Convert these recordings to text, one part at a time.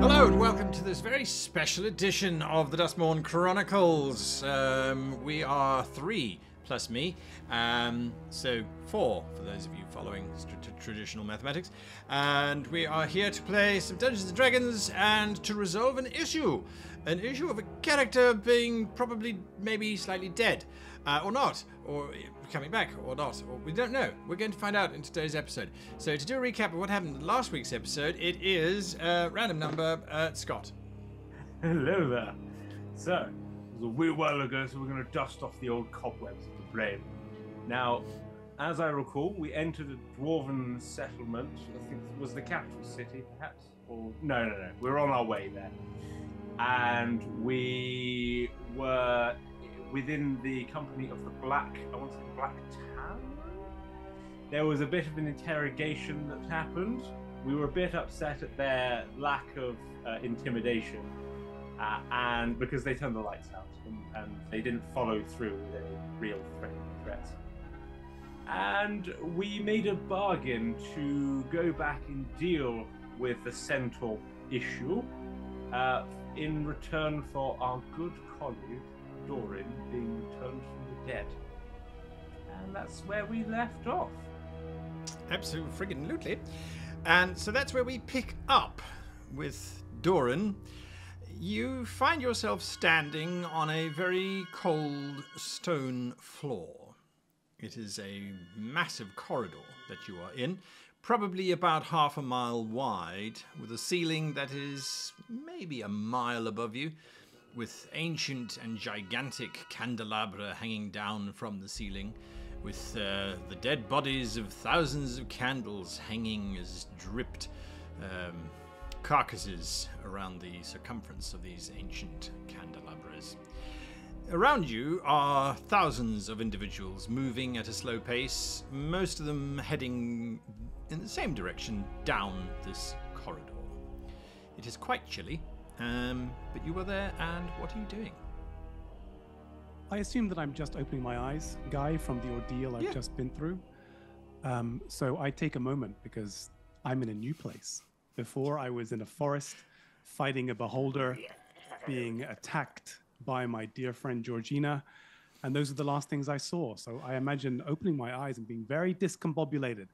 Hello and welcome to this very special edition of the Duskmourn Chronicles. We are 3 plus me, so 4 for those of you following traditional mathematics. And we are here to play some Dungeons & Dragons and to resolve an issue of a character being probably maybe slightly dead, or not, or coming back, or not, or we don't know. We're going to find out in today's episode. So to do a recap of what happened in last week's episode, it is random number Scott. Hello there. So, it was a wee while ago, so we're going to dust off the old cobwebs of the brain. Now, as I recall, we entered a dwarven settlement. I think it was the capital city, perhaps? Or no. We're on our way there. And we were within the company of the Black Town. There was a bit of an interrogation that happened. We were a bit upset at their lack of intimidation, and because they turned the lights out and they didn't follow through with any real threats. And we made a bargain to go back and deal with the centaur issue in return for our good colleague Darren being returned from the dead. And that's where we left off. Absolutely friggin' lootly. And so that's where we pick up with Darren. You find yourself standing on a very cold stone floor. It is a massive corridor that you are in, probably about half a mile wide, with a ceiling that is maybe a mile above you, with ancient and gigantic candelabra hanging down from the ceiling, with the dead bodies of thousands of candles hanging as dripped carcasses around the circumference of these ancient candelabras. Around you are thousands of individuals moving at a slow pace, most of them heading in the same direction down this corridor. It is quite chilly, but you are there, and what are you doing? I assume that I'm just opening my eyes, Guy, from the ordeal I've just been through. So I take a moment because I'm in a new place. Before, I was in a forest, fighting a beholder, being attacked by my dear friend Georgina, and those are the last things I saw. So I imagine opening my eyes and being very discombobulated.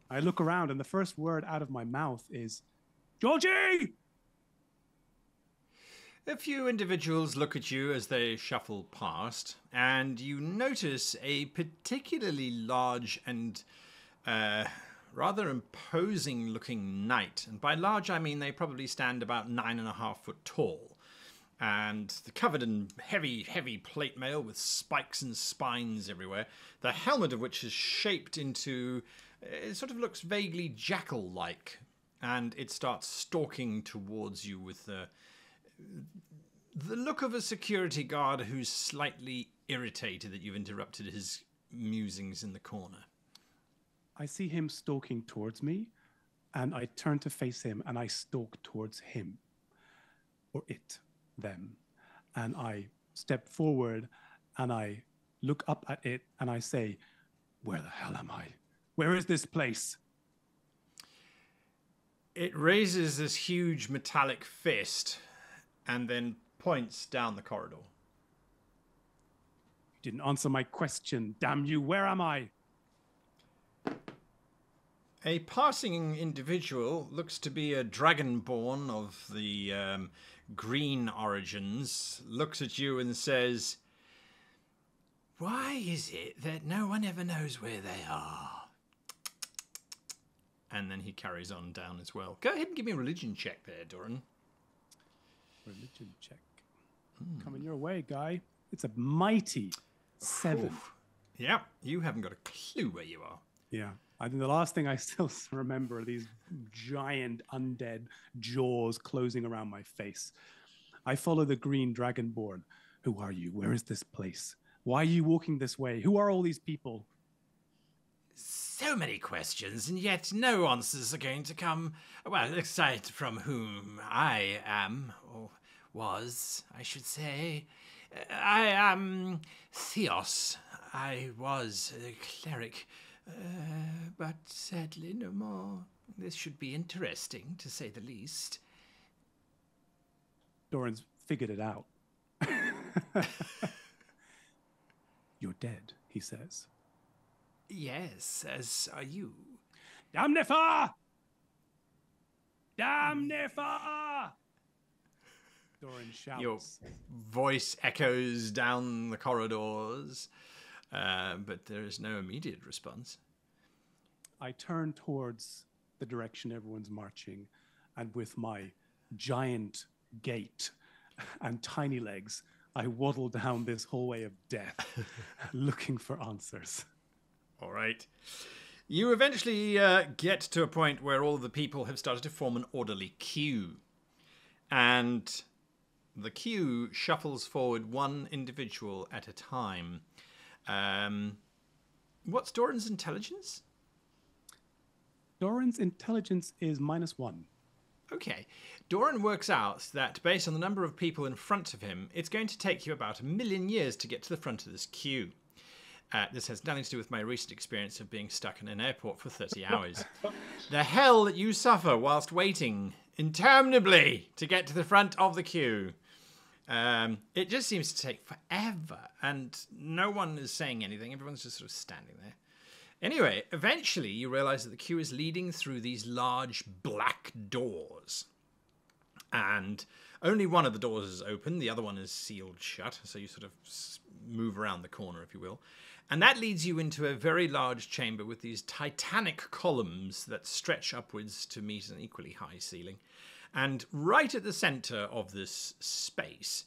I look around, and the first word out of my mouth is, "Georgie!" A few individuals look at you as they shuffle past, and you notice a particularly large and rather imposing looking knight. And by large, I mean they probably stand about 9.5 foot tall. And they're covered in heavy plate mail with spikes and spines everywhere. The helmet of which is shaped into, it sort of looks vaguely jackal-like. And it starts stalking towards you with the look of a security guard who's slightly irritated that you've interrupted his musings in the corner. I see him stalking towards me, and I turn to face him, and I stalk towards him, or it, them. And I step forward, and I look up at it, and I say, "Where the hell am I? Where is this place?" It raises this huge metallic fist and then points down the corridor. "You didn't answer my question, damn you. Where am I?" A passing individual, looks to be a dragonborn of the green origins, looks at you and says, "Why is it that no one ever knows where they are?" And then he carries on down as well. Go ahead and give me a religion check there, Darren. Religion check. Coming your way, Guy. It's a mighty 7. Oof. Yeah, you haven't got a clue where you are. Yeah. I think the last thing I still remember are these giant undead jaws closing around my face. I follow the green dragonborn. "Who are you? Where is this place? Why are you walking this way? Who are all these people?" So many questions, and yet no answers are going to come, well, aside from whom I am, or was, I should say. I am Theos. I was a cleric, but sadly no more. This should be interesting, to say the least. Doran's figured it out. You're dead, he says. Yes, as are you. Damnifer! Damnifer! Doran shouts. Your voice echoes down the corridors, but there is no immediate response. I turn towards the direction everyone's marching, and with my giant gait and tiny legs, I waddle down this hallway of death, looking for answers. All right. You eventually get to a point where all of the people have started to form an orderly queue. And the queue shuffles forward one individual at a time. What's Doran's intelligence? Doran's intelligence is -1. Okay. Doran works out that based on the number of people in front of him, it's going to take you about 1 million years to get to the front of this queue. This has nothing to do with my recent experience of being stuck in an airport for 30 hours. The hell that you suffer whilst waiting interminably to get to the front of the queue. It just seems to take forever, and no one is saying anything. Everyone's just sort of standing there. Anyway, eventually you realize that the queue is leading through these large black doors. And only one of the doors is open, the other one is sealed shut, so you sort of move around the corner, if you will. And that leads you into a very large chamber with these titanic columns that stretch upwards to meet an equally high ceiling. And right at the center of this space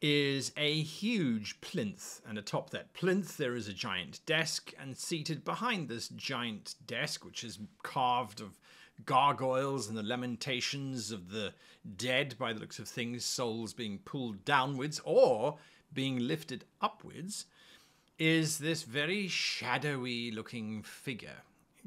is a huge plinth, and atop that plinth there is a giant desk, and seated behind this giant desk, which is carved of gargoyles and the lamentations of the dead, by the looks of things, souls being pulled downwards or being lifted upwards, is this very shadowy looking figure.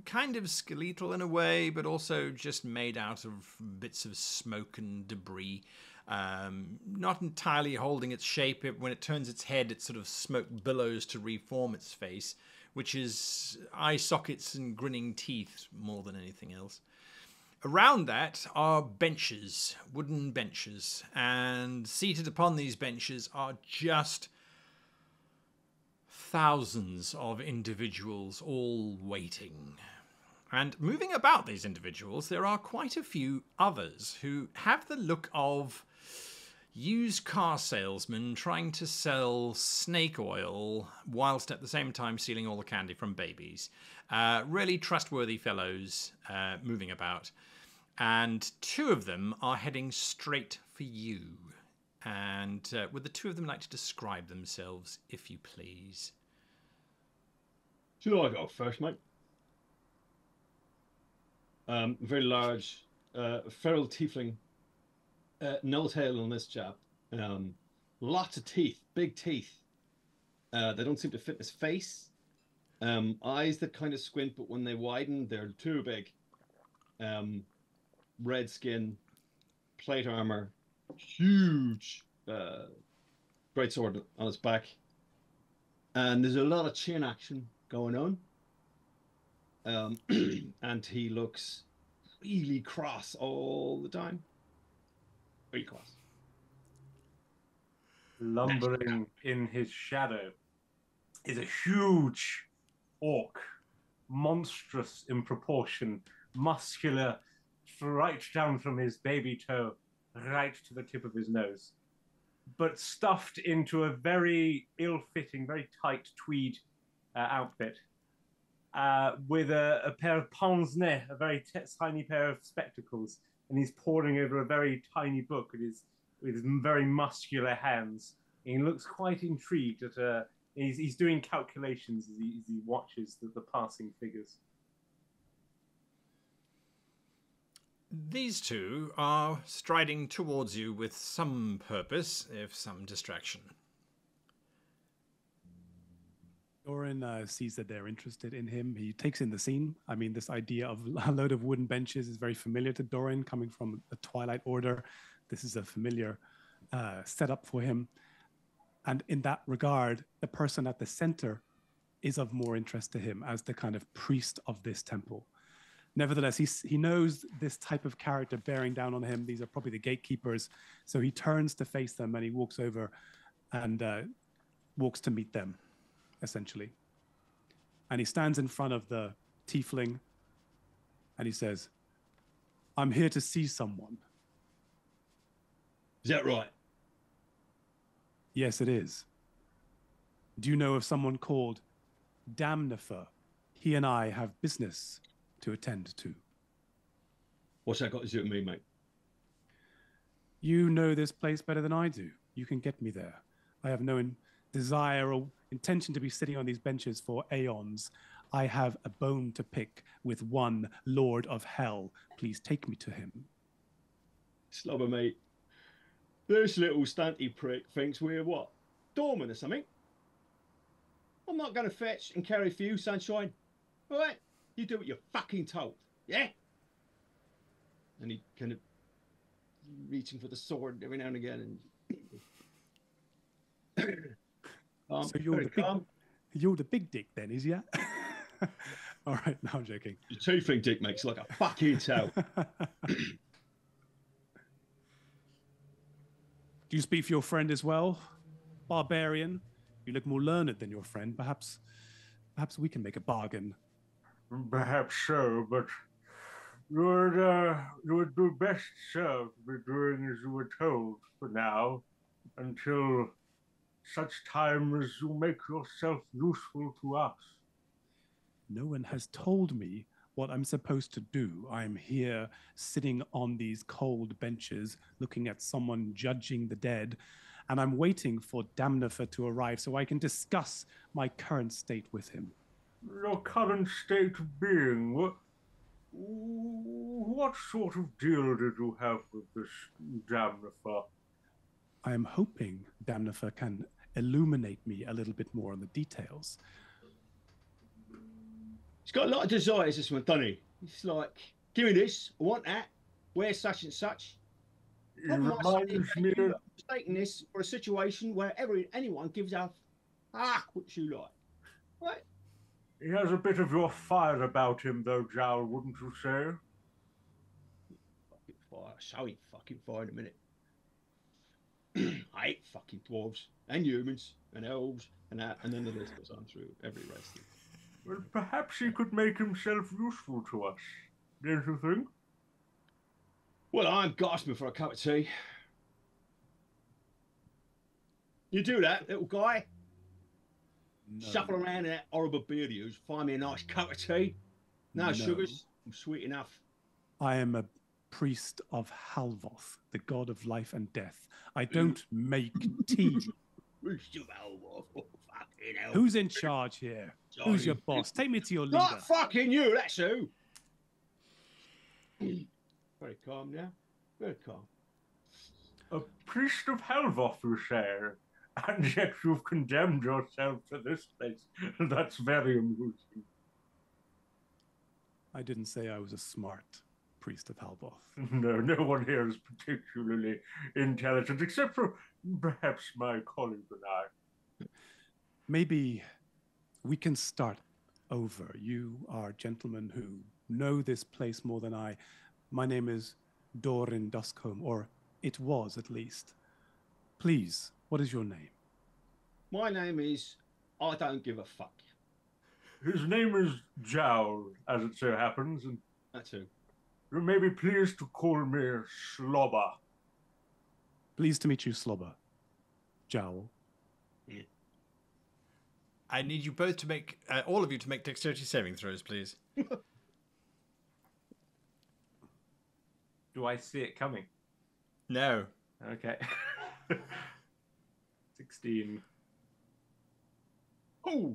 Kind of skeletal in a way, but also just made out of bits of smoke and debris. Not entirely holding its shape. When it turns its head, it sort of smoke billows to reform its face, which is eye sockets and grinning teeth more than anything else. Around that are benches, wooden benches, and seated upon these benches are just thousands of individuals all waiting. And moving about these individuals, there are quite a few others who have the look of used car salesmen trying to sell snake oil whilst at the same time stealing all the candy from babies. Really trustworthy fellows moving about. And two of them are heading straight for you. And would the two of them like to describe themselves, if you please? Should I go first, mate? Very large, feral tiefling, no tail on this chap. Lots of teeth, big teeth. They don't seem to fit his face. Eyes that kind of squint, but when they widen, they're too big. Red skin, plate armor, huge greatsword on his back. And there's a lot of chin action going on. And he looks really cross all the time. Really cross. Lumbering in his shadow is a huge orc, monstrous in proportion, muscular, right down from his baby toe, right to the tip of his nose, but stuffed into a very ill-fitting, very tight tweed outfit. With a pair of pince-nez, a very tiny pair of spectacles, and he's poring over a very tiny book with his very muscular hands. And he looks quite intrigued at he's doing calculations as he watches the passing figures. These two are striding towards you with some purpose, if some distraction. Doran sees that they're interested in him. He takes in the scene. I mean, this idea of a load of wooden benches is very familiar to Doran, coming from the Twilight Order. This is a familiar setup for him. And in that regard, the person at the center is of more interest to him as the kind of priest of this temple. Nevertheless, he knows this type of character bearing down on him. These are probably the gatekeepers. So he turns to face them and he walks over and walks to meet them, essentially. And he stands in front of the tiefling and he says, I'm here to see someone. Is that right? Yes, it is. Do you know of someone called Damnifer? He and I have business to attend to. What's that got to do with me, mate? You know this place better than I do. You can get me there. I have no desire or intention to be sitting on these benches for aeons. I have a bone to pick with one Lord of Hell. Please take me to him. Slobber, mate. This little stunty prick thinks we're what? Doormen or something? I'm not going to fetch and carry for you, sunshine. All right? You do what you're fucking told. Yeah? And he kind of reaching for the sword every now and again. And so you're the big dick then, is ya? All right, no, I'm joking. The tiefling dick makes like a fucking tail. Do you speak for your friend as well, barbarian? You look more learned than your friend. Perhaps we can make a bargain. Perhaps so, but you would be best served to be doing as you were told for now, until such time as you make yourself useful to us. No one has told me what I'm supposed to do. I'm here sitting on these cold benches, looking at someone judging the dead, and I'm waiting for Damnifer to arrive so I can discuss my current state with him. Your current state of being, what sort of deal did you have with this Damnifer? I am hoping Damnifer can illuminate me a little bit more on the details. He's got a lot of desires, this one, doesn't he? He's like, give me this, I want that, wear such and such. It reminds me of mistaking this for a situation where anyone gives a fuck what you like. Right? He has a bit of your fire about him, though, Jowl, wouldn't you say? Fucking fire. I'll show you fucking fire in a minute. I hate fucking dwarves and humans and elves and that, and then the list goes on through every race. Well, perhaps he could make himself useful to us, don't you think? Well, I'm gasping for a cup of tea. You do that, little guy? No. Shuffle around in that horrible beard of yours, find me a nice cup of tea. No sugars, I'm sweet enough. I am a priest of Halvoth, the god of life and death. I don't make tea. Priest of Halvoth, oh, fucking hell. Who's in charge here? Sorry. Who's your boss? Take me to your leader. Not fucking you, that's who. Very calm now. Very calm. A priest of Halvoth, you say? And yet you've condemned yourself to this place. That's very amusing. I didn't say I was a smart priest of Halvoth. No one here is particularly intelligent, except for perhaps my colleague and I. Maybe we can start over. You are gentlemen who know this place more than I. My name is Darren Duskmourn, or it was at least. Please, what is your name? My name is I don't give a fuck. His name is Jowl, as it so happens, and that's who. You may be pleased to call me Slobber. Pleased to meet you, Slobber. Jowl. Yeah. I need you both to make, all of you to make dexterity saving throws, please. Do I see it coming? No. Okay. 16. Oh,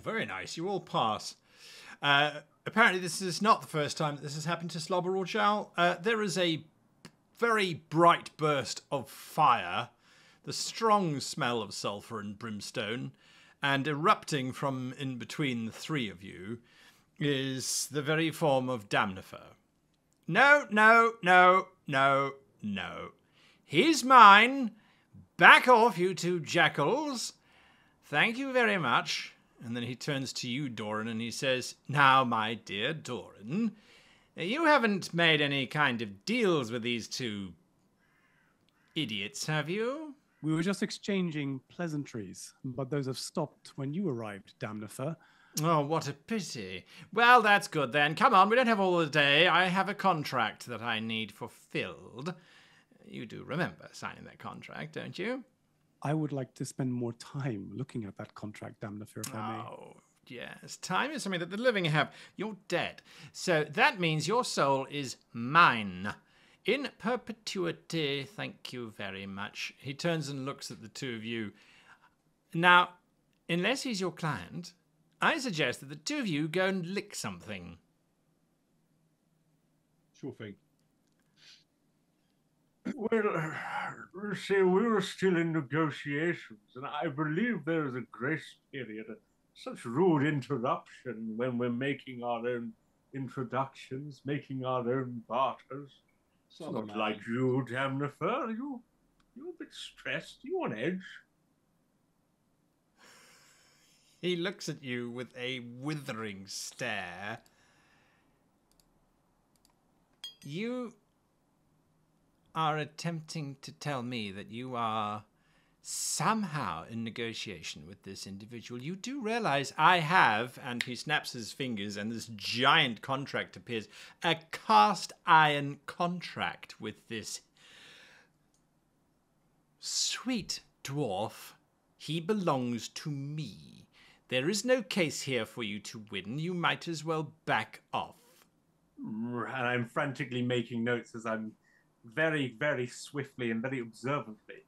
very nice. You all pass. Apparently, this is not the first time that this has happened to Slobber or Jowl. There is a very bright burst of fire, the strong smell of sulphur and brimstone, and erupting from in between the three of you is the very form of Damnifer. No. He's mine. Back off, you two jackals. Thank you very much. And then he turns to you, Doran, and he says, "Now, my dear Doran, you haven't made any kind of deals with these two idiots, have you?" We were just exchanging pleasantries, but those have stopped when you arrived, Damnifer. Oh, what a pity. Well, that's good then. Come on, we don't have all the day. I have a contract that I need fulfilled. You do remember signing that contract, don't you? I would like to spend more time looking at that contract, Damnifer, if I may. Oh, yes. Time is something that the living have. You're dead. So that means your soul is mine. In perpetuity. Thank you very much. He turns and looks at the two of you. Now, unless he's your client, I suggest that the two of you go and lick something. Sure thing. Well, see, we were still in negotiations, and I believe there is a grace period. Such rude interruption when we're making our own introductions, making our own barters. It's not like you, Damnifer. You're a bit stressed. You on edge. He looks at you with a withering stare. You are attempting to tell me that you are somehow in negotiation with this individual. You do realize I have, and he snaps his fingers and this giant contract appears, a cast iron contract with this sweet dwarf. He belongs to me. There is no case here for you to win. You might as well back off. And I'm frantically making notes as I'm very, very swiftly and very observantly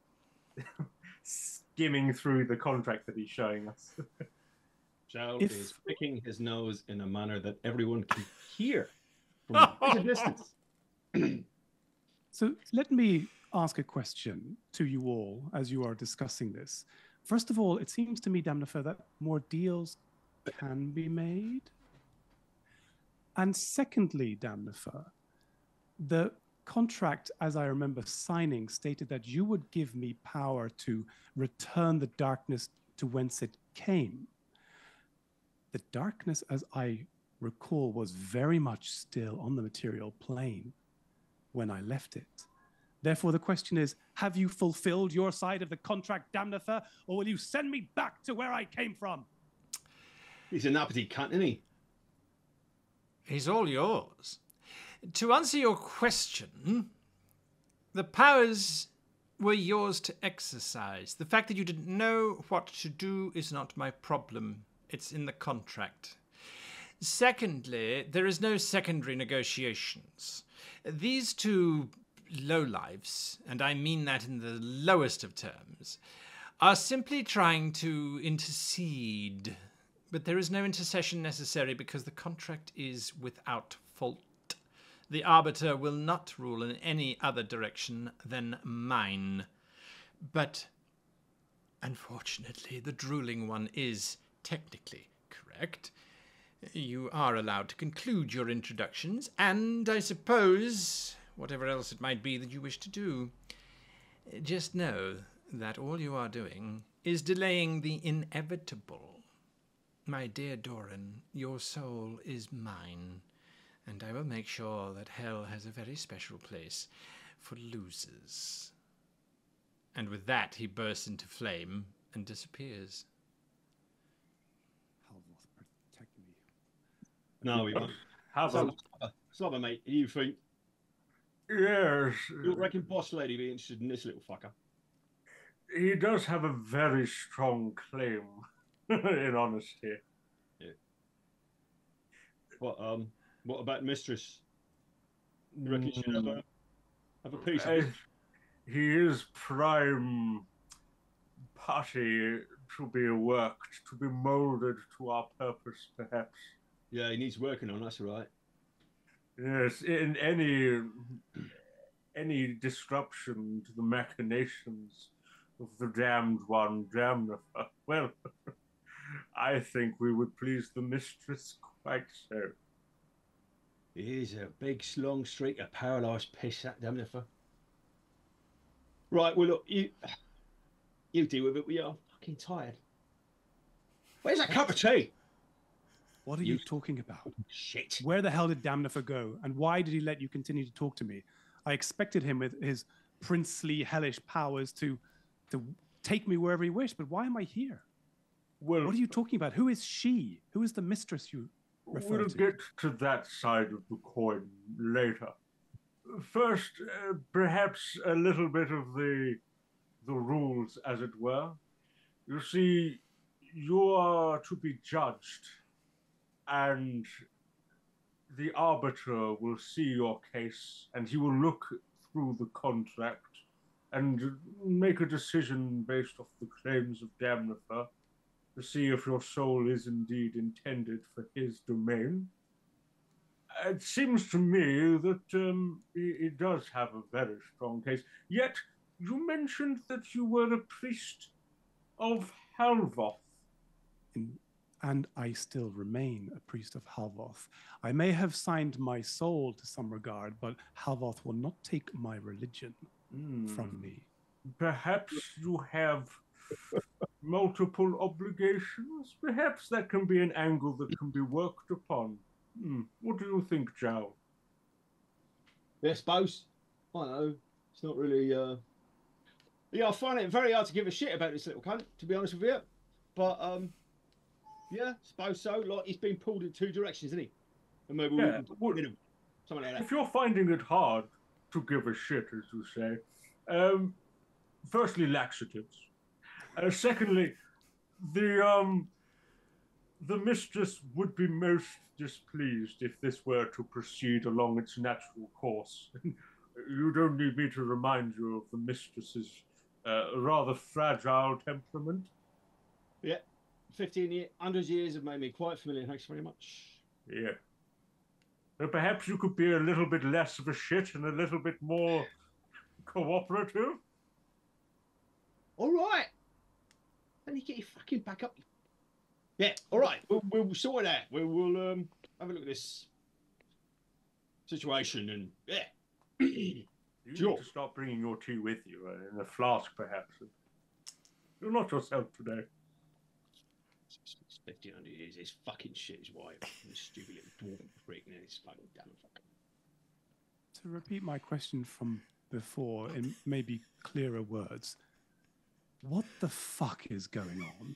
skimming through the contract that he's showing us. Joe is picking his nose in a manner that everyone can hear from a distance. So let me ask a question to you all as you are discussing this. First of all, it seems to me, Damnifer, that more deals can be made. And secondly, Damnifer, the contract, as I remember signing, stated that you would give me power to return the darkness to whence it came. The darkness, as I recall, was very much still on the material plane when I left it. Therefore, the question is, have you fulfilled your side of the contract, Damnifer, or will you send me back to where I came from? He's an appetite cunt, isn't he? He's all yours. To answer your question, the powers were yours to exercise. The fact that you didn't know what to do is not my problem. It's in the contract. Secondly, there is no secondary negotiations. These two lowlifes, and I mean that in the lowest of terms, are simply trying to intercede. But there is no intercession necessary because the contract is without fault. The Arbiter will not rule in any other direction than mine. But, unfortunately, the drooling one is technically correct. You are allowed to conclude your introductions, and I suppose whatever else it might be that you wish to do. Just know that all you are doing is delaying the inevitable. My dear Doran, your soul is mine, and I will make sure that hell has a very special place for losers. And with that, he bursts into flame and disappears. Protect me. No, we won't. Stop it, mate. You think? Yes. You reckon Boss Lady be interested in this little fucker? He does have a very strong claim, in honesty. Yeah. What about Mistress? You reckon she'd have a piece of it? He is prime putty to be worked, to be moulded to our purpose, perhaps. Yeah, he needs working on, that's right. Yes, in any disruption to the machinations of the damned one, Damnifer, well, I think we would please the mistress quite so. He's a big, long streak of paralysed piss, that Damnifer. Right, well, look, you deal with it. We are fucking tired. Where's that cup of tea? What are you talking about? Shit. Where the hell did Damnifer go? And why did he let you continue to talk to me? I expected him with his princely, hellish powers to take me wherever he wished, but why am I here? Well, What are you talking about? Who is she? Who is the mistress you refer we'll to? get to that side of the coin later. First, perhaps a little bit of the rules, as it were. You see, you are to be judged, and the arbiter will see your case, and he will look through the contract and make a decision based off the claims of Damnifer to see if your soul is indeed intended for his domain. It seems to me that he does have a very strong case. Yet, you mentioned that you were a priest of Halvoth. And I still remain a priest of Halvoth. I may have signed my soul to some regard, but Halvoth will not take my religion from me. Perhaps you have multiple obligations. Perhaps that can be an angle that can be worked upon. What do you think, Joe? Yeah, I suppose. I don't know. It's not really. Yeah, I find it very hard to give a shit about this little cunt, to be honest with you. But yeah, suppose so. Like he's been pulled in two directions, isn't he? And maybe we can win him. Something like that. If you're finding it hard to give a shit, as you say, firstly, laxatives. Secondly, the mistress would be most displeased if this were to proceed along its natural course. You don't need me to remind you of the mistress's rather fragile temperament. Yeah, 100 years have made me quite familiar. Thanks very much. Yeah. So perhaps you could be a little bit less of a shit and a little bit more cooperative. All right. Let me get your fucking back up. Yeah, all right. We'll sort it out. We'll have a look at this situation and yeah. You need to start bringing your tea with you in a flask, perhaps. You're not yourself today. It's 1,500 years. This fucking shit is why I'm a stupid little dwarf prick and it's fucking damn fucking. To repeat my question from before in maybe clearer words, what the fuck is going on?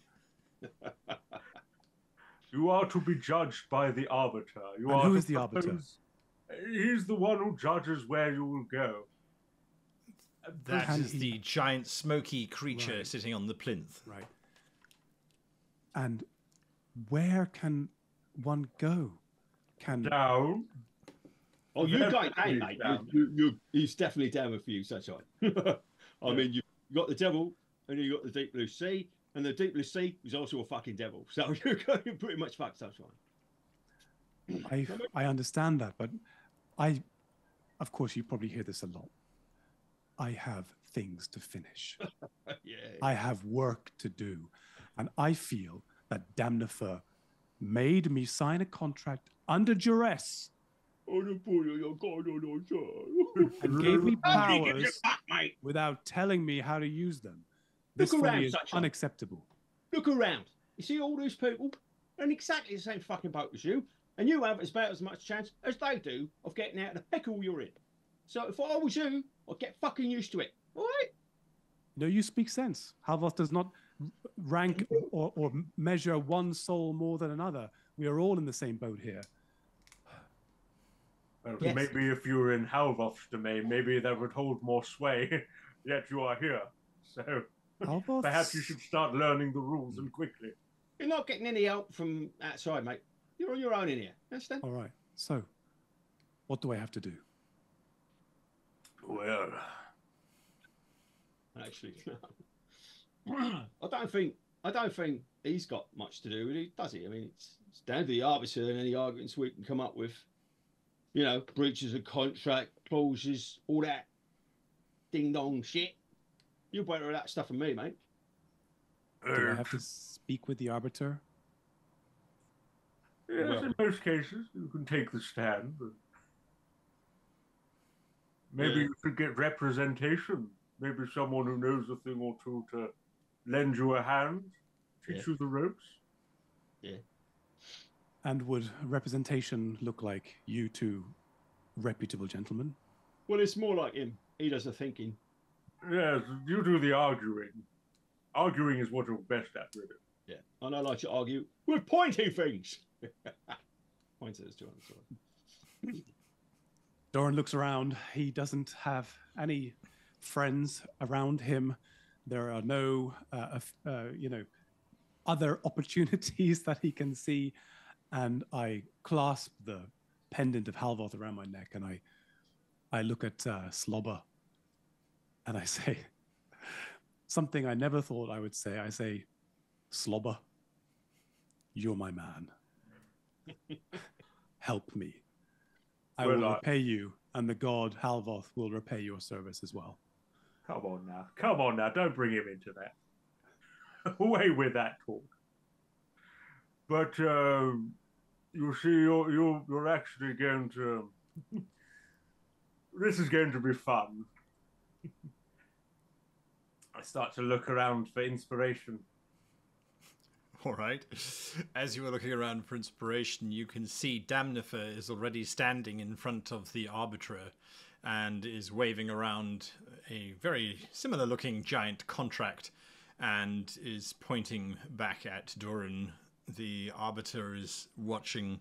You are to be judged by the arbiter. And who is the arbiter? He's the one who judges where you will go. That is the giant smoky creature sitting on the plinth. Right. And where can one go? Down. Oh, you going down, mate. He's definitely down with you, sunshine. I mean, you've got the devil, and you've got the deep blue sea, and the deep blue sea is also a fucking devil. So you're pretty much fucked, sunshine. I understand that, but of course, you probably hear this a lot. I have things to finish. Yeah. I have work to do. And I feel that Damnifer made me sign a contract under duress and gave me powers without telling me how to use them. This Look for around, me is sunshine. unacceptable. Look around. You see all these people? They're in exactly the same fucking boat as you. And you have about as much chance as they do of getting out of the pickle you're in. So if I was you, I'd get fucking used to it. All right? No, you speak sense. Halvoth does not rank or measure one soul more than another. We are all in the same boat here. Well, Yes. maybe if you were in Halvoth's domain, maybe that would hold more sway. Yet you are here. So Halvoth's... perhaps you should start learning the rules and quickly. You're not getting any help from outside, mate. You're on your own in here. Understand? All right. So, what do I have to do? Well, Actually, I don't think he's got much to do with it, does he? I mean, it's down to the arbiter and any arguments we can come up with. You know, breaches of contract, clauses, all that ding dong shit. You're better at that stuff than me, mate. Do I have to speak with the arbiter? yes, Well- in most cases, you can take the stand. But maybe Yeah. you could get representation. Maybe someone who knows a thing or two to lend you a hand, teach Yeah. you the ropes. Yeah. And would representation look like you two reputable gentlemen? Well, it's more like him. He does the thinking. Yes, you do the arguing. Arguing is what you're best at, really. Yeah. And I like to argue with pointy things. Pointers to answer. Doran looks around. He doesn't have any friends around him. There are no, other opportunities that he can see. And I clasp the pendant of Halvoth around my neck, and I look at Slobber, and I say something I never thought I would say. I say, Slobber, you're my man. Help me. I will repay you, and the god Halvoth will repay your service as well. Come on now, don't bring him into that. Away with that talk. But you see, you're actually going to. This is going to be fun. I start to look around for inspiration. All right. As you are looking around for inspiration, you can see Damnifer is already standing in front of the Arbiter and is waving around a very similar-looking giant contract and is pointing back at Doran. The Arbiter is watching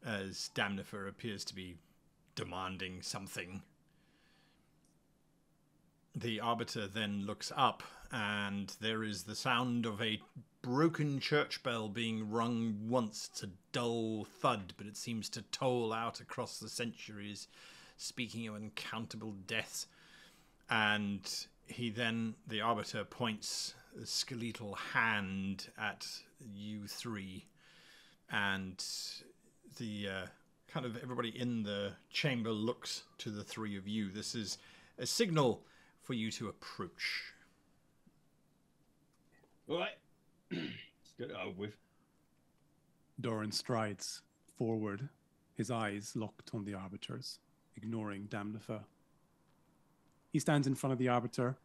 as Damnifer appears to be demanding something. The Arbiter then looks up, and there is the sound of a broken church bell being rung once. It's a dull thud, but it seems to toll out across the centuries, speaking of uncountable deaths. And the Arbiter points a skeletal hand at you three, and the kind of everybody in the chamber looks to the three of you. This is a signal for you to approach. All right. Let's get it over with. Doran strides forward, his eyes locked on the Arbiters, ignoring Damnifer. He stands in front of the Arbiter,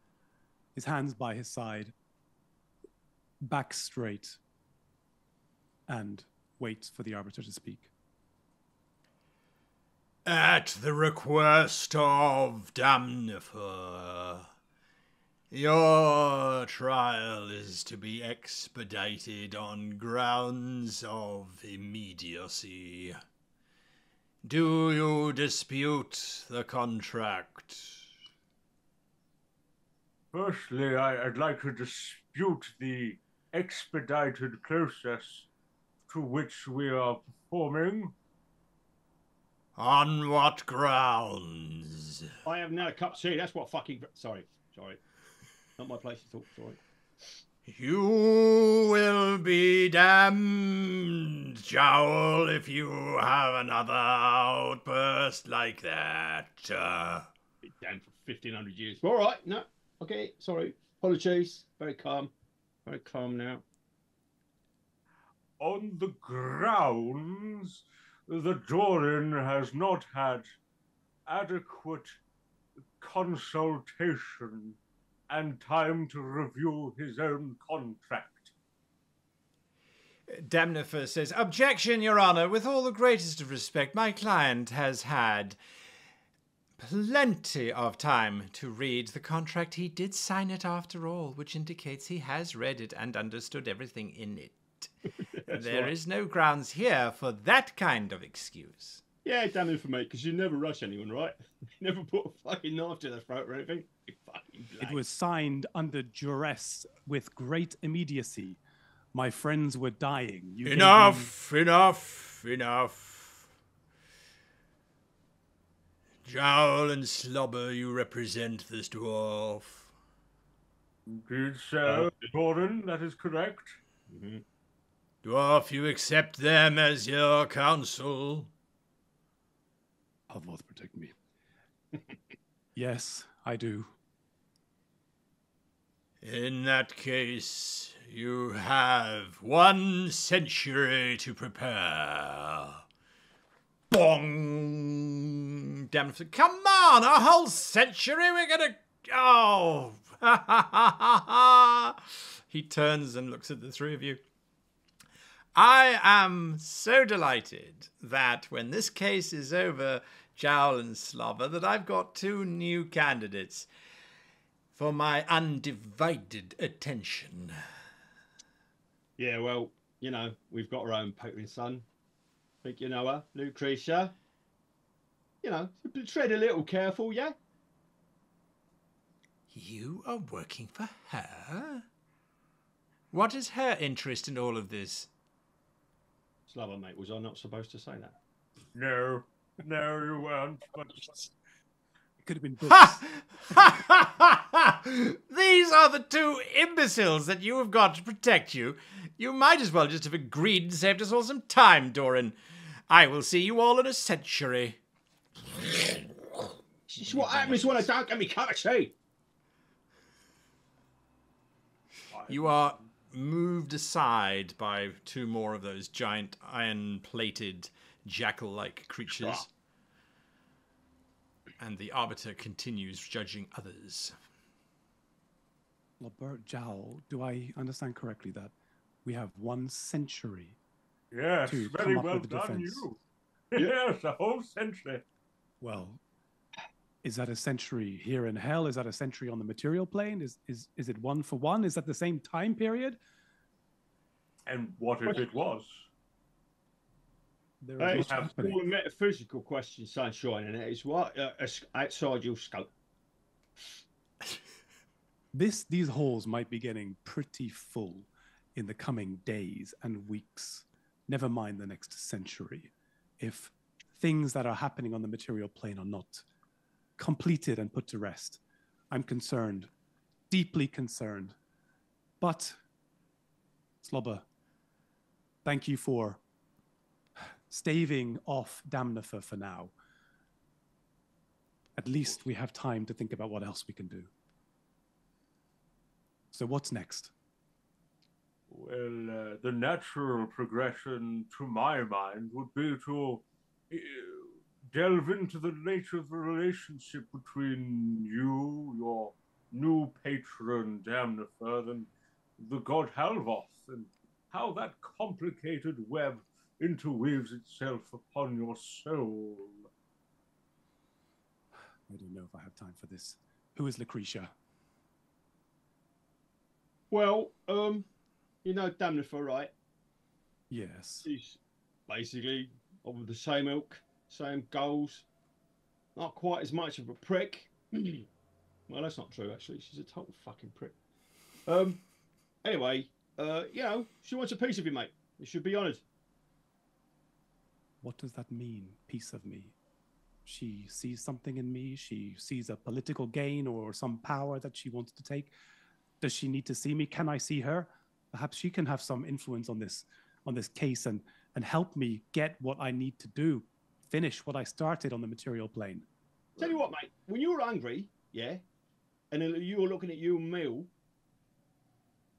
his hands by his side, back straight, and waits for the Arbiter to speak. At the request of Damnifer, your trial is to be expedited on grounds of immediacy. Do you dispute the contract? Firstly, I'd like to dispute the expedited process to which we are performing. On what grounds? I have now a cup of tea. That's what fucking... Sorry. Not my place to talk, sorry. You will be damned, Jowl, if you have another outburst like that. Been damned for 1,500 years. All right, no. Okay, sorry. Apologies. Very calm now. On the grounds, the Doran has not had adequate consultation and time to review his own contract. Damnifer says, Objection, Your Honor. With all the greatest of respect, my client has had plenty of time to read the contract. He did sign it after all, which indicates he has read it and understood everything in it. There is no grounds here for that kind of excuse. Yeah, damn it for me, because you never rush anyone, right? You never put a fucking knife to their throat or anything. You fucking It was signed under duress with great immediacy. My friends were dying. Enough. Jowl and Slobber, you represent this dwarf. Indeed, sir. Doran, that is correct. Mm-hmm. Dwarf, you accept them as your counsel? Halvoth, protect me. Yes, I do. In that case, you have 1 century to prepare. Bong! Damn it. Come on, a whole century? We're gonna... Oh! He turns and looks at the three of you. I am so delighted that when this case is over, Jowl and Slobber, that I've got 2 new candidates for my undivided attention. Yeah, well, you know, we've got our own patron son. Think you know her, Lucretia. You know, tread a little careful, yeah? You are working for her? What is her interest in all of this? Slobber, mate, was I not supposed to say that? No, you weren't. But It could have been books. These are the 2 imbeciles that you have got to protect you. You might as well just have agreed and saved us all some time, Doran. I will see you all in a century. This is what happens when I don't get me cup of tea. You are moved aside by 2 more of those giant iron-plated jackal-like creatures. And the Arbiter continues judging others. Robert Jowl, do I understand correctly that we have 1 century yes, to very come up well with a done, defense? you. Yes, a whole century. Well, is that a century here in hell? Is that a century on the material plane? Is it 1 for 1? Is that the same time period? And what if it was? There Hey, is it's much happening. all a metaphysical question, Sunshine, and it is what outside your scope. These halls might be getting pretty full in the coming days and weeks, never mind the next century, if things that are happening on the material plane are not completed and put to rest. I'm concerned, deeply concerned. But, Slobber, thank you for staving off Damnifer for now. At least we have time to think about what else we can do. So what's next? Well, the natural progression, to my mind, would be to delve into the nature of the relationship between you, your new patron, Damnifer, and the god Halvoth, and how that complicated web interweaves itself upon your soul. I don't know if I have time for this. Who is Lucretia? Well, you know Damnifer, right? Yes. She's basically of the same ilk, same goals. Not quite as much of a prick. Well, that's not true, actually. She's a total fucking prick. Anyway, you know, she wants a piece of you, mate. You should be honoured. What does that mean, piece of me? She sees something in me. She sees a political gain or some power that she wants to take. Does she need to see me? Can I see her? Perhaps she can have some influence on this case and help me get what I need to do, finish what I started on the material plane. Tell you what, mate, when you're hungry, yeah, and you're looking at your meal,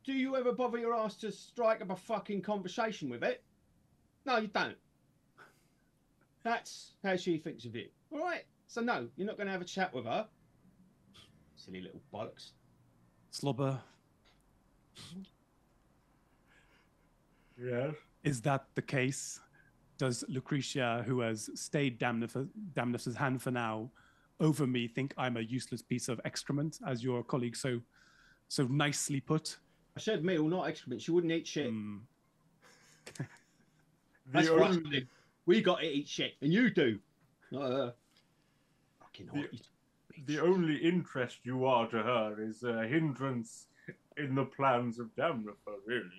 do you ever bother your ass to strike up a fucking conversation with it? No, you don't. That's how she thinks of you. All right? So, no, you're not going to have a chat with her. Silly little bollocks. Slobber, Yes? is that the case? Does Lucretia, who has stayed Damnifer's hand for now, over me, think I'm a useless piece of excrement, as your colleague so nicely put? I said meal, not excrement. She wouldn't eat shit. That's The right. only- We got to eat shit, and you do. Not her. Fucking hot. The only interest you are to her is a hindrance in the plans of Damnifer, really.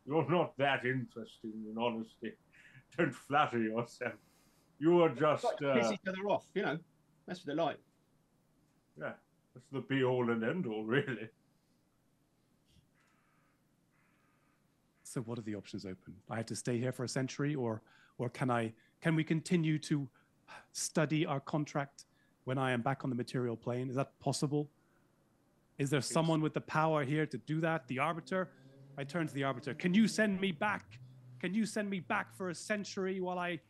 You're not that interesting, in honesty. Don't flatter yourself. You are just, Like to piss each other off, you know. That's what they're like. yeah, that's the be-all and end-all, really. So what are the options open? I have to stay here for a century, or can we continue to study our contract when I am back on the material plane? Is that possible? Is there someone with the power here to do that? The Arbiter? I turn to the Arbiter. Can you send me back? Can you send me back for a century while I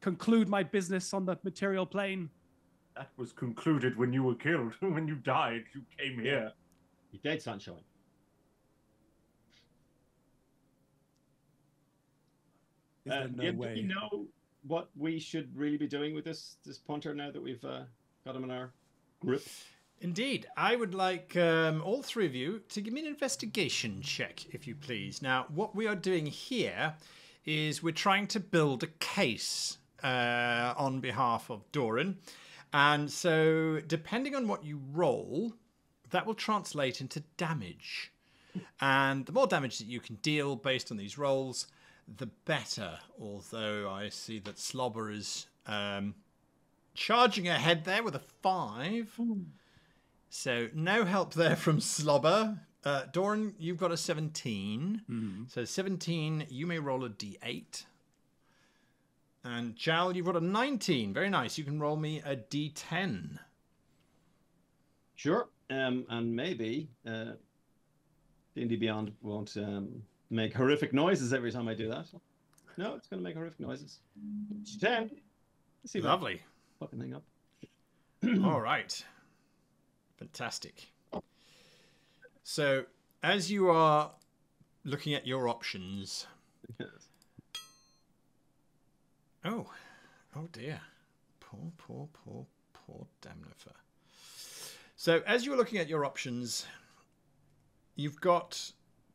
conclude my business on the material plane? That was concluded when you were killed. When you died, you came here. You're dead, Sunshine. Is there no yeah, way? do we know what we should really be doing with this punter now that we've got him in our grip? Indeed. I would like all three of you to give me an investigation check, if you please. Now, what we are doing here is we're trying to build a case on behalf of Doran. And so, depending on what you roll, that will translate into damage. And the more damage that you can deal based on these rolls, the better. Although I see that Slobber is charging ahead there with a 5. So no help there from Slobber. Doran, you've got a 17. So 17, you may roll a d8. And Jal, you've got a 19. Very nice. You can roll me a d10. Sure. And maybe D&D Beyond won't make horrific noises every time I do that. No, it's going to make horrific noises. 10. Let's see. Lovely. Fucking thing up. All right. Fantastic. So, as you are looking at your options... Yes. Oh dear. Poor Damnifer. So, as you're looking at your options, you've got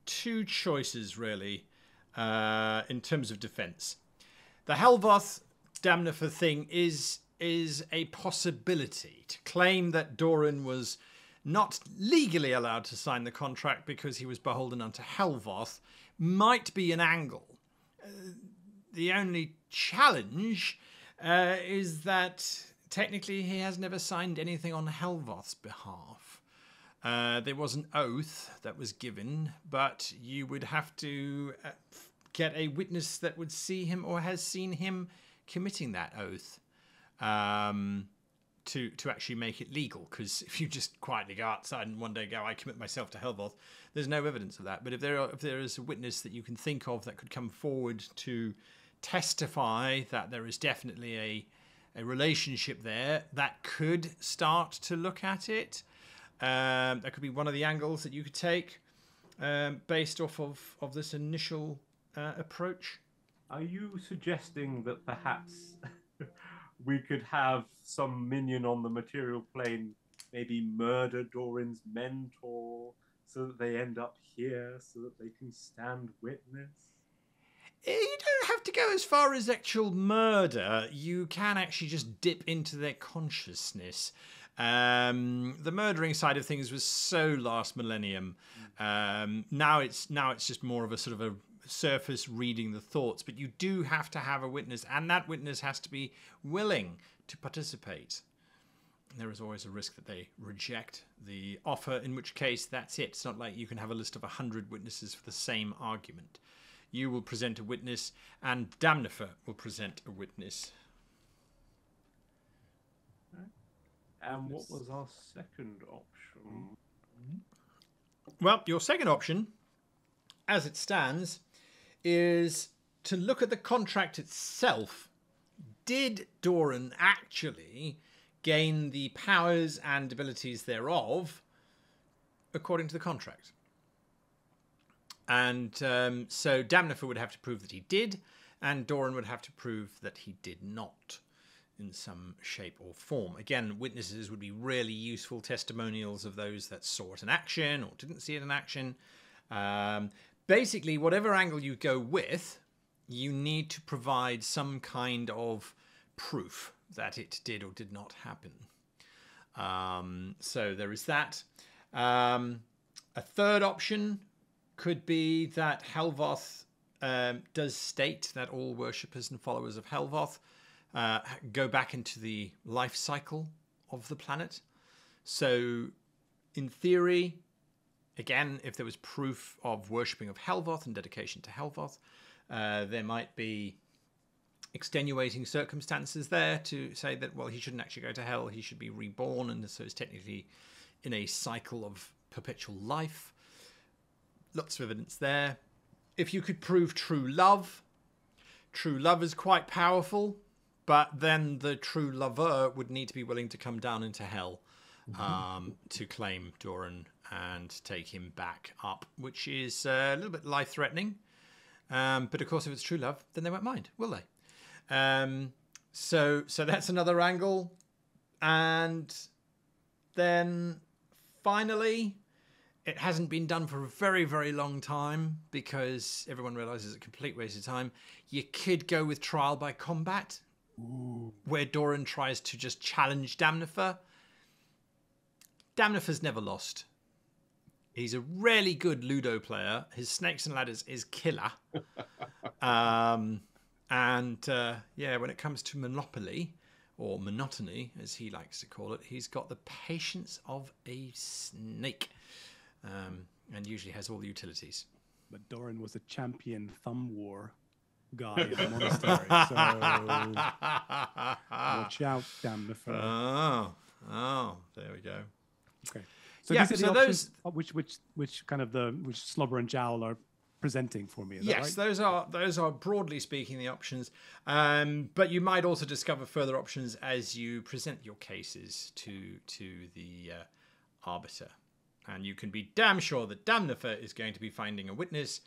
two choices, really, in terms of defense. The Helvoth Damnifer thing is a possibility. To claim that Doran was not legally allowed to sign the contract because he was beholden unto Helvoth might be an angle. The only challenge is that technically he has never signed anything on Helvoth's behalf. There was an oath that was given, but you would have to get a witness that would see him or has seen him committing that oath to actually make it legal. Because if you just quietly go outside and one day go, I commit myself to Helvoth, there's no evidence of that. But if there is a witness that you can think of that could come forward to testify that there is definitely a relationship there, that could start to look at it. That could be one of the angles that you could take based off of this initial approach. Are you suggesting that perhaps we could have some minion on the material plane maybe murder Doran's mentor so that they end up here so that they can stand witness? You don't have to go as far as actual murder. You can actually just dip into their consciousness. The murdering side of things was so last millennium. Now it's just more of a sort of a surface reading the thoughts. But you do have to have a witness, and that witness has to be willing to participate. There is always a risk that they reject the offer, in which case that's it. It's not like you can have a list of 100 witnesses for the same argument. You will present a witness, and Damnifer will present a witness. And what was our second option? Well, your second option, as it stands, is to look at the contract itself. Did Doran actually gain the powers and abilities thereof according to the contract? And so Damnifer would have to prove that he did, and Doran would have to prove that he did not in some shape or form. Again, witnesses would be really useful testimonials of those that saw it in action or didn't see it in action. Basically, whatever angle you go with, you need to provide some kind of proof that it did or did not happen. So there is that. A third option could be that Helvoth does state that all worshippers and followers of Helvoth go back into the life cycle of the planet. So, in theory, again, if there was proof of worshipping of Helvoth and dedication to Helvoth, there might be extenuating circumstances there to say that, well, he shouldn't actually go to hell, he should be reborn, and so is technically in a cycle of perpetual life. Lots of evidence there. If you could prove true love is quite powerful, but then the true lover would need to be willing to come down into hell to claim Doran and take him back up, which is a little bit life-threatening. But of course, if it's true love, then they won't mind, will they? So that's another angle. And then finally, it hasn't been done for a very, very long time because everyone realizes it's a complete waste of time. You could go with trial by combat, where Doran tries to just challenge Damnifer. Damnifer's never lost. He's a really good Ludo player. His Snakes and Ladders is killer. Yeah, when it comes to Monopoly, or monotony, as he likes to call it, he's got the patience of a snake, and usually has all the utilities. But Doran was a champion thumb war guy in the monastery, so watch out, Damnifer. Oh, there we go. Okay. So Yeah, these are so the options, which Slobber and Jowl are presenting for me. Is Yes, that right? those are broadly speaking the options. But you might also discover further options as you present your cases to the arbiter, and you can be damn sure that Damnifer is going to be finding a witness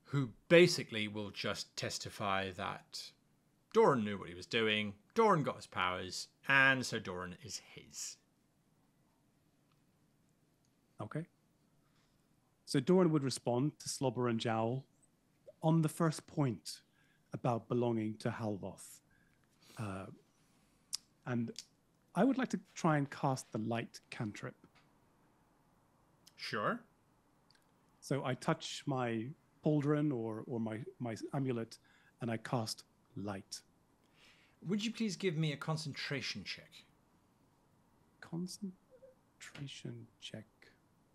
who basically will just testify that Doran knew what he was doing, Doran got his powers, and so Doran is his. Okay. So Doran would respond to Slobber and Jowl on the first point about belonging to Halvoth. And I would like to try and cast the light cantrip. Sure. So I touch my pauldron or my amulet and I cast light. Would you please give me a concentration check? Concentration check,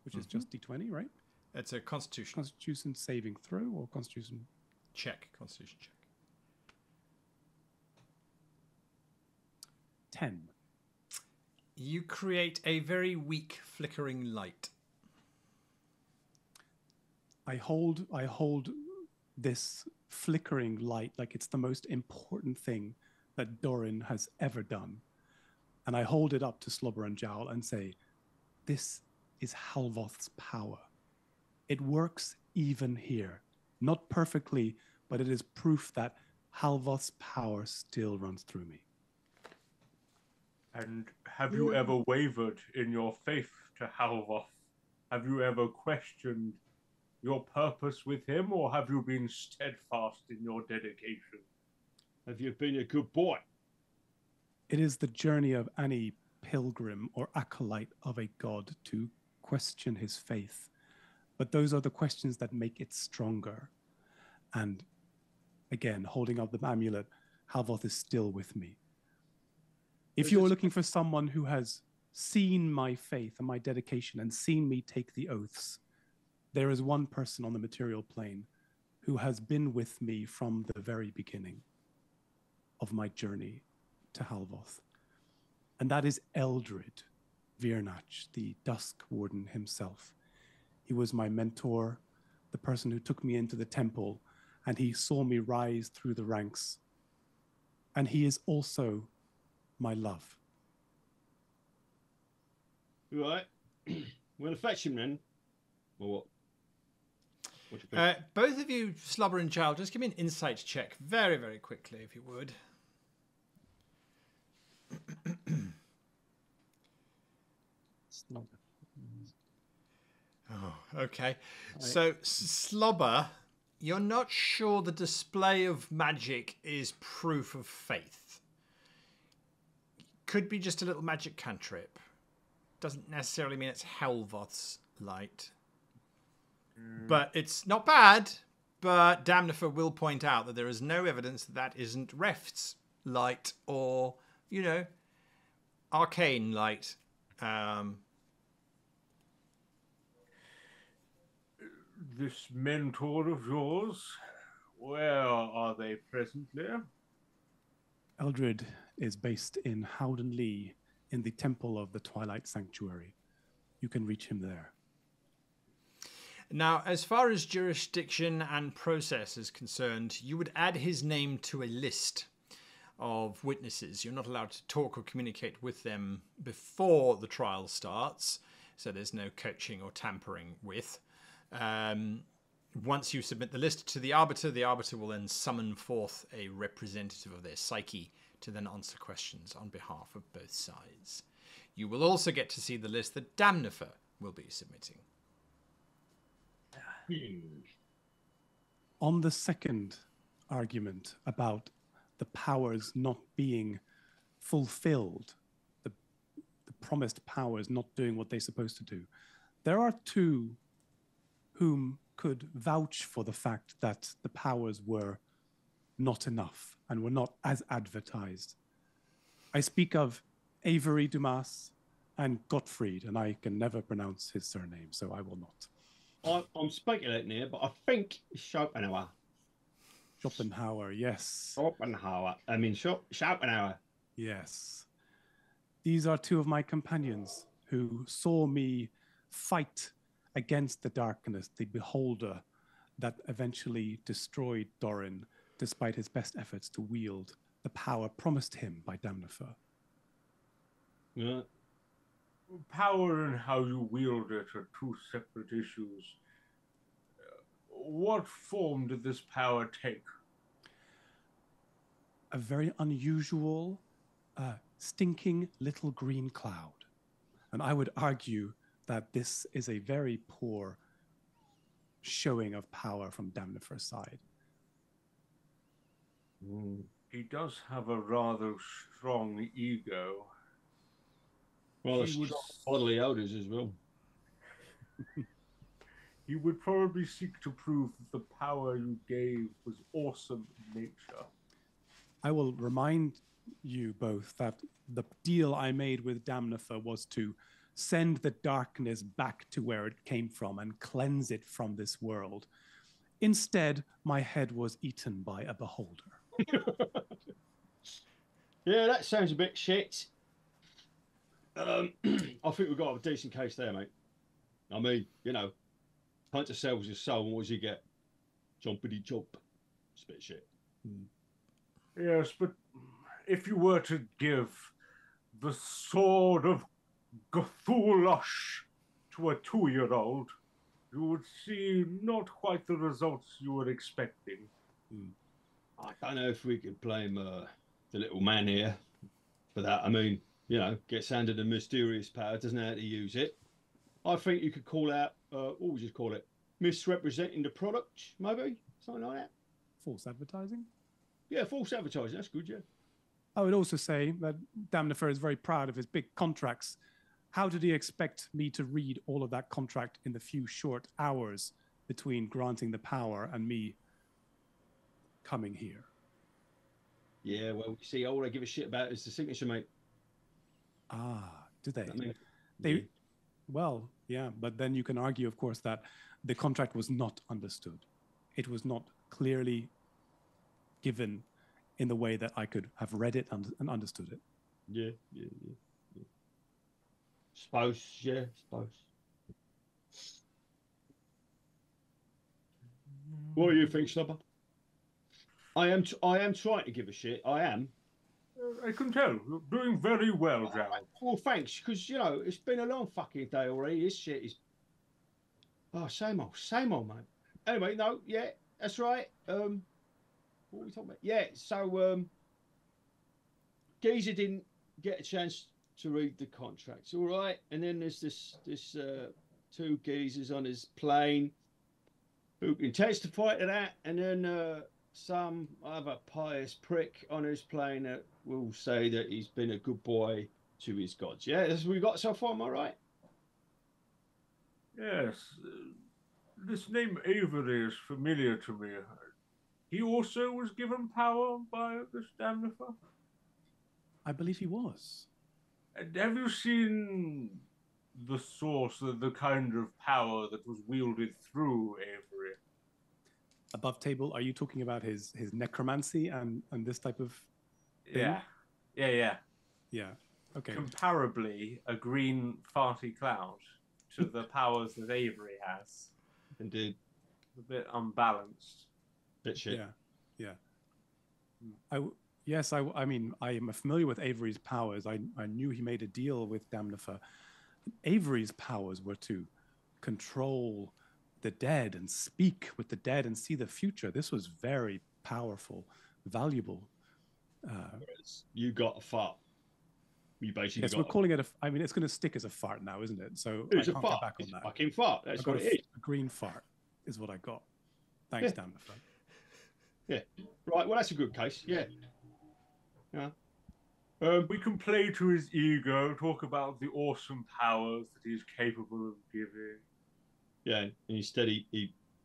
which is just D20, right? It's a constitution. Constitution saving throw or constitution? Check. Constitution check. 10. You create a very weak flickering light. I hold this flickering light like it's the most important thing that Doran has ever done. And I hold it up to Slobber and Jowl and say, this is Halvoth's power. It works even here. Not perfectly, but it is proof that Halvoth's power still runs through me. And have you ever wavered in your faith to Halvoth? Have you ever questioned your purpose with him, or have you been steadfast in your dedication? Have you been a good boy? It is the journey of any pilgrim or acolyte of a god to question his faith. But those are the questions that make it stronger. And again, holding up the amulet, Halvoth is still with me. If you're looking for someone who has seen my faith and my dedication and seen me take the oaths, there is one person on the material plane who has been with me from the very beginning of my journey to Halvoth. And that is Eldred Virnach, the Dusk Warden himself. He was my mentor, the person who took me into the temple, and he saw me rise through the ranks. And he is also my love. Right. We're going to fetch him then. Or what? What do you think? Both of you, Slobber and Jowl, just give me an insight check very, very quickly, if you would. Oh, okay. So, Slobber, you're not sure the display of magic is proof of faith. Could be just a little magic cantrip. Doesn't necessarily mean it's Halvoth's light. But it's not bad. But Damnifer will point out that there is no evidence that that isn't Reft's light or, arcane light. This mentor of yours, where are they presently? Eldred is based in Howden Lee in the Temple of the Twilight Sanctuary. You can reach him there. Now, as far as jurisdiction and process is concerned, you would add his name to a list of witnesses. You're not allowed to talk or communicate with them before the trial starts, so there's no coaching or tampering with. once you submit the list to the Arbiter will then summon forth a representative of their psyche to then answer questions on behalf of both sides. You will also get to see the list that Damnifer will be submitting. On the second argument about the powers not being fulfilled, the promised powers not doing what they're supposed to do, there are two whom could vouch for the fact that the powers were not enough and were not as advertised. I speak of Avery Dumas and Gottfried, and I can never pronounce his surname, so I will not. I'm speculating here, but I think it's Schopenhauer. Schopenhauer, yes. Schopenhauer. Yes. These are two of my companions who saw me fight against the darkness, the beholder that eventually destroyed Doran, despite his best efforts to wield the power promised him by Damnifer. Yeah. Power and how you wield it are two separate issues. What form did this power take? A very unusual, stinking little green cloud. And I would argue that this is a very poor showing of power from Damnifer's side. He does have a rather strong ego. Well, strong bodily odors as well. He would probably seek to prove that the power you gave was awesome in nature. I will remind you both that the deal I made with Damnifer was to send the darkness back to where it came from and cleanse it from this world. Instead, my head was eaten by a beholder. Yeah, that sounds a bit shit. I think we've got a decent case there, mate. I mean, you know, Hunter sells his soul, and what does he get? Jumpity jump. It's a bit shit. Yes, but if you were to give the sword of Cthulhush to a 2-year-old, you would see not quite the results you were expecting. I don't know if we could blame the little man here for that. I mean, you know, gets handed a mysterious power, doesn't know how to use it. I think you could call out, what would you call it? Misrepresenting the product, maybe? Something like that. False advertising? Yeah, false advertising. That's good, yeah. I would also say that Damnifer is very proud of his big contracts. How did he expect me to read all of that contract in the few short hours between granting the power and me coming here? Yeah, well, you see, all I give a shit about is the signature, mate. Ah, do they? I mean, they well, yeah, but then you can argue, of course, that the contract was not understood. It was not clearly given in the way that I could have read it and understood it. Yeah. Suppose. What do you think, Snubber? I am trying to give a shit. I am. I can tell. You're doing very well, Jared. Well, thanks, because, you know, it's been a long fucking day already. This shit is... Oh, same old, mate. Anyway, no, yeah, that's right. What were we talking about? Yeah, so, Geezer didn't get a chance to read the contracts, all right? And then there's this two geezers on his plane who can testify to that, and then some other pious prick on his plane that will say that he's been a good boy to his gods. Yeah, that's what we got so far, am I right? Yes. This name Avery is familiar to me. He also was given power by this Damnifer? I believe he was. And have you seen the source of the kind of power that was wielded through Avery? Above table, are you talking about his necromancy and this type of thing? Yeah. Yeah, okay. Comparably, a green farty cloud to the powers that Avery has. Indeed. A bit unbalanced. Bit shit. Yeah. I mean, I am familiar with Avery's powers. I knew he made a deal with Damnifer. Avery's powers were to control the dead and speak with the dead and see the future. This was very powerful, valuable. You got a fart. You basically Yes, got we're calling it a. I mean, it's going to stick as a fart now, isn't it? So It's I a can't fart. get back on It's a that. fucking fart. That's I got what it is. a green fart, is what I got. Thanks, Yeah. damn it. Yeah. Right. Well, that's a good case. Yeah. Yeah. We can play to his ego, talk about the awesome powers that he's capable of giving. Yeah. And instead,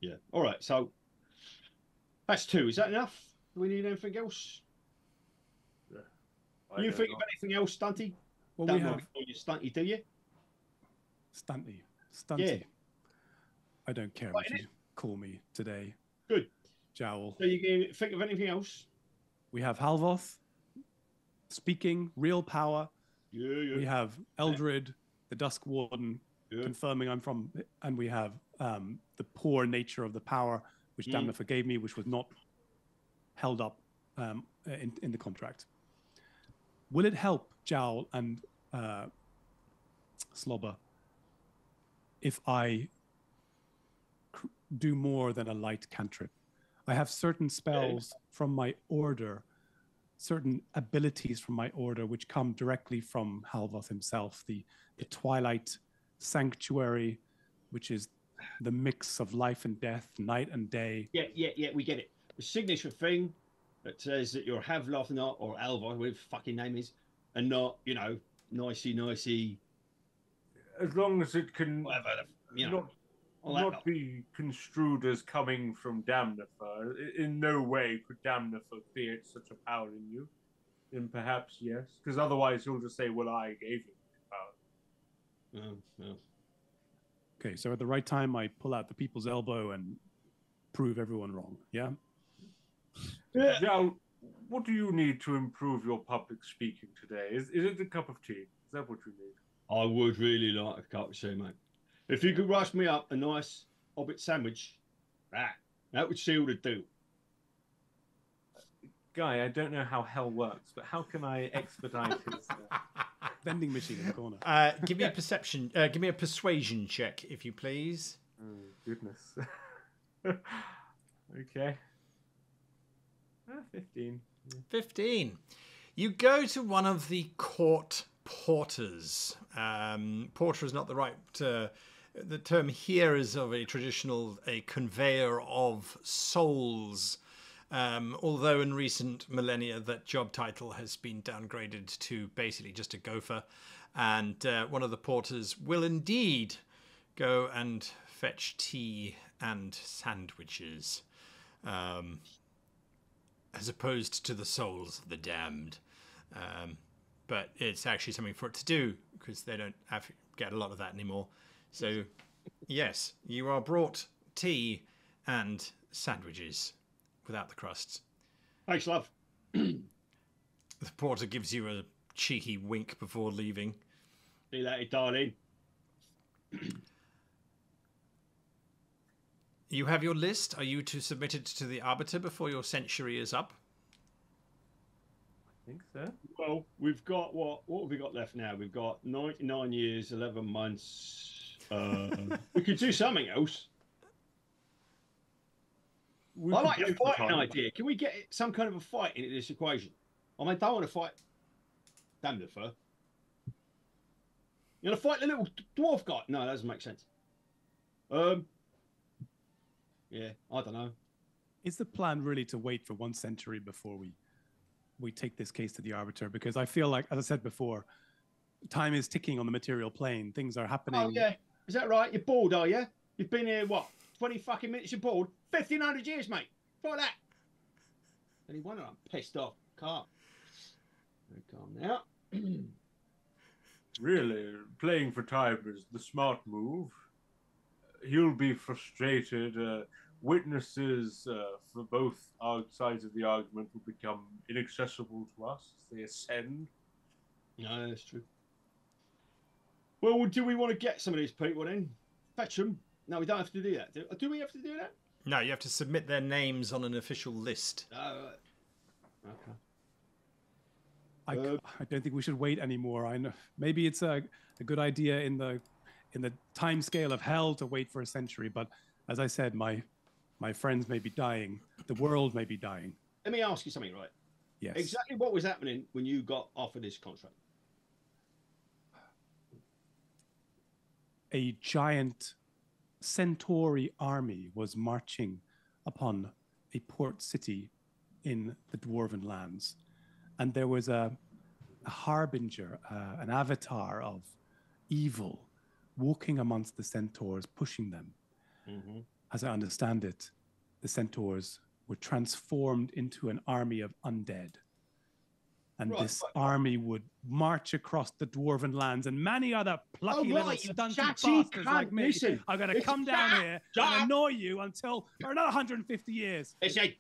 yeah. All right. So that's 2. Is that enough? Do we need anything else? I You don't think know. of anything else, Stunty? Well, Don't we mind have me calling you Stunty, do you? Stunty. Yeah. I don't care Right, what you call me today. Good. Jowl. So you can think of anything else? We have Halvoth speaking, real power. Yeah, yeah. We have Eldred, the Dusk Warden, Yeah. confirming I'm from, and we have the poor nature of the power, which Damna forgave me, which was not held up in the contract. Will it help Jowl and Slobber if I do more than a light cantrip? I have certain spells from my order, certain abilities from my order, which come directly from Halvoth himself. The Twilight Sanctuary, which is the mix of life and death, night and day. Yeah, we get it. The signature thing that says that you're Havloth not, or Alvar, whatever the fucking name is, and not, nicey, As long as it can whatever, all that not lot. be construed as coming from Damnifer. In no way could Damnifer create such a power in you. And perhaps yes, because otherwise he'll just say, "Well, I gave him the power." No. Okay, so at the right time, I pull out the people's elbow and prove everyone wrong. Yeah? Now, what do you need to improve your public speaking today? Is it a cup of tea? Is that what you need? I would really like a cup of tea, mate. If you could rush me up a nice Hobbit sandwich, that would seal the deal. Guy, I don't know how hell works, but how can I expedite his... Vending machine in the corner. Give me a perception. Give me a persuasion check, if you please. Oh, goodness. Okay. 15. 15. You go to one of the court porters. Porter is not the right... the term here is of a conveyor of souls. Although in recent millennia that job title has been downgraded to basically just a gopher. And one of the porters will indeed go and fetch tea and sandwiches. As opposed to the souls of the damned. But it's actually something for it to do, because they don't get a lot of that anymore. So, yes, you are brought tea and sandwiches without the crusts. Thanks, love. The porter gives you a cheeky wink before leaving. See you later, darling. You have your list. Are you to submit it to the Arbiter before your century is up? I think so. Well, we've got what have we got left now? We've got 99 years, 11 months. We could do something else. I like your fighting idea. Can we get some kind of a fight into this equation? I mean, I don't want to fight Damnifer. You want to fight the little dwarf guy? No, that doesn't make sense. Yeah, I don't know. Is the plan really to wait for 1 century before we take this case to the Arbiter? Because I feel like, as I said before, time is ticking on the material plane. Things are happening. Oh, yeah. Is that right? You're bored, are you? You've been here, what, 20 fucking minutes, you're bored? 1,500 years, mate. Try that. Any wonder I'm pissed off. Calm. Calm now. Really, playing for time is the smart move. He'll be frustrated. Witnesses for both sides of the argument will become inaccessible to us as they ascend. No, that's true. Well, do we want to get some of these people in? Fetch them? No, we don't have to do that. Do we have to do that? No, you have to submit their names on an official list. Okay. I don't think we should wait anymore. I know maybe it's a good idea in the time scale of hell to wait for a century, but As I said, my friends may be dying. The world may be dying. Let me ask you something, right? Yes. Exactly what was happening when you got offered this contract? A giant Centauri army was marching upon a port city in the Dwarven lands. And there was a harbinger, an avatar of evil, walking amongst the centaurs, pushing them. Mm-hmm. As I understand it, the centaurs were transformed into an army of undead. And this army would march across the Dwarven lands, and many other plucky little stunty bastards like me are going to come down here and annoy you for another 150 years. Listen,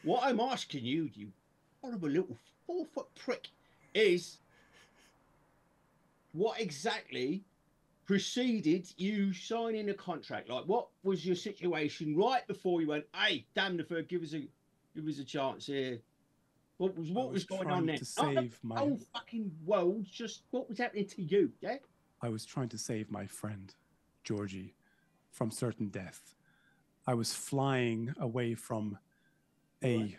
what I'm asking you, you horrible little 4-foot prick, is what exactly preceded you signing a contract? Like, what was your situation right before you went, hey, damn the third, give us a chance here? What was going on there? To save my whole fucking world. Just what was happening to you? Yeah. I was trying to save my friend Georgie from certain death. I was flying away from a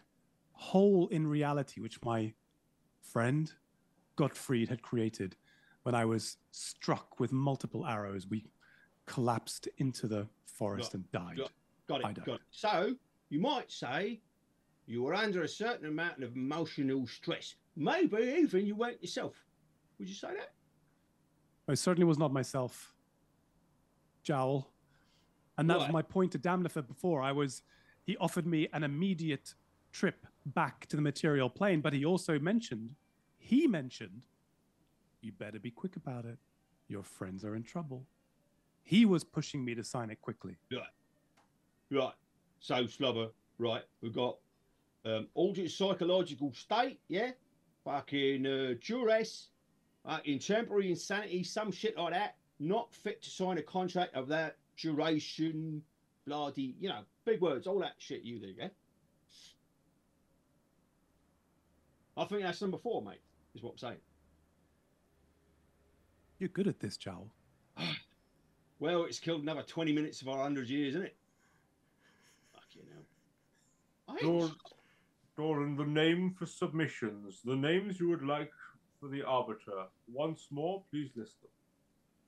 hole in reality which my friend Gottfried had created. When I was struck with multiple arrows, we collapsed into the forest and died. Got it. So you might say you were under a certain amount of emotional stress. Maybe even you weren't yourself. Would you say that? I certainly was not myself, Jowl. And that was my point to Damnifer before. He offered me an immediate trip back to the material plane, but he also mentioned, you better be quick about it. Your friends are in trouble. He was pushing me to sign it quickly. Right. So, Slobber, right, we've got altered psychological state, yeah? Fucking duress, in temporary insanity, some shit like that. Not fit to sign a contract of that duration, bloody, big words, all that shit you do, yeah? I think that's number 4, mate, is what I'm saying. You're good at this, Jowl. Well, it's killed another 20 minutes of our 100 years, isn't it? Fuck you know. Doran, the name for submissions. The names you would like for the Arbiter. Once more, please list them.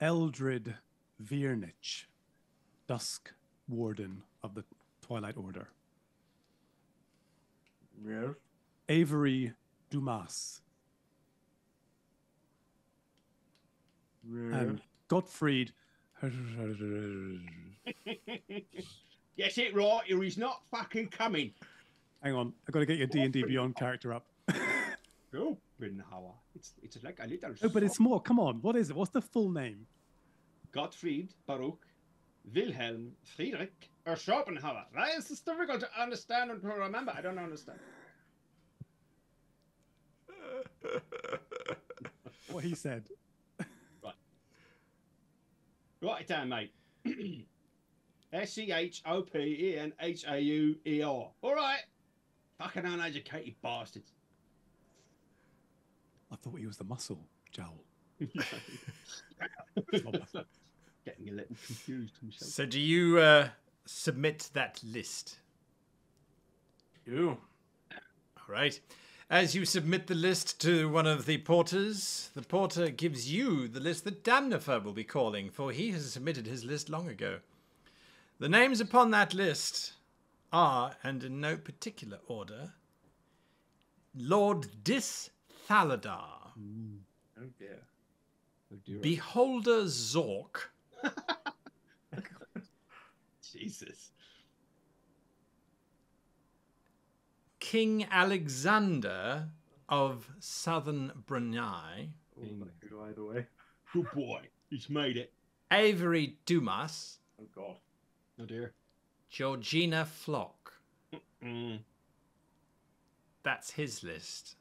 Eldred Viernich, Dusk Warden of the Twilight Order. Yes. Avery Dumas. Yes. And Gottfried. Get it right, or he's not fucking coming. Hang on, I've got to get your D&D Beyond character up. Oh, it's like a little. Oh, but it's more. Come on, what is it? What's the full name? Gottfried Baruch Wilhelm Friedrich Schopenhauer. That is difficult to understand and to remember. I don't understand. What he said. Write it down, mate. Schopenhauer. All right. Fucking uneducated bastards. I thought he was the muscle, Jowl. Getting a little confused himself. So do you submit that list? You. All right. As you submit the list to one of the porters, the porter gives you the list that Damnifer will be calling, for he has submitted his list long ago. The names upon that list are, and in no particular order, Lord Thaladar, Oh dear. Beholder Zork, Jesus. King Alexander of Southern Brunei, Either way. Good boy. He's made it. Avery Dumas, Oh god. Oh dear. Georgina Flock. Mm. That's his list.